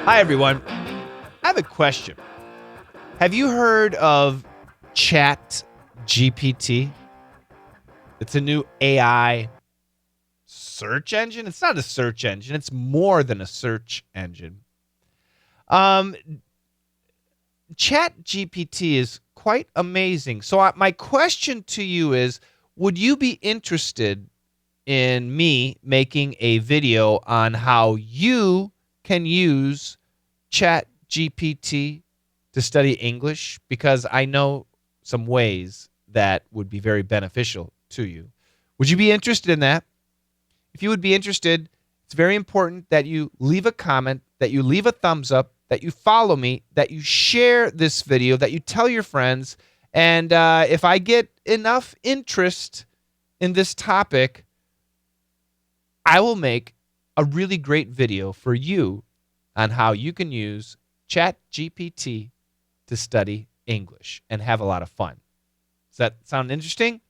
Hi, everyone. I have a question. Have you heard of ChatGPT? It's a new AI search engine. It's not a search engine. It's more than a search engine. ChatGPT is quite amazing. So my question to you is, would you be interested in me making a video on how you can use ChatGPT to study English? Because I know some ways that would be very beneficial to you. Would you be interested in that? If you would be interested, it's very important that you leave a comment, that you leave a thumbs up, that you follow me, that you share this video, that you tell your friends. And if I get enough interest in this topic, I will make a really great video for you on how you can use ChatGPT to study English and have a lot of fun. Does that sound interesting?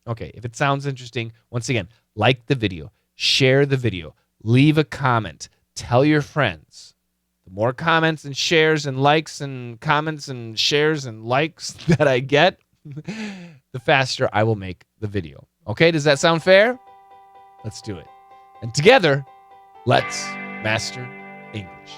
Okay, if it sounds interesting, once again, like the video, share the video, leave a comment, tell your friends. The more comments and shares and likes and comments and shares and likes that I get, the faster I will make the video. Okay, does that sound fair? Let's do it. And together, let's master English.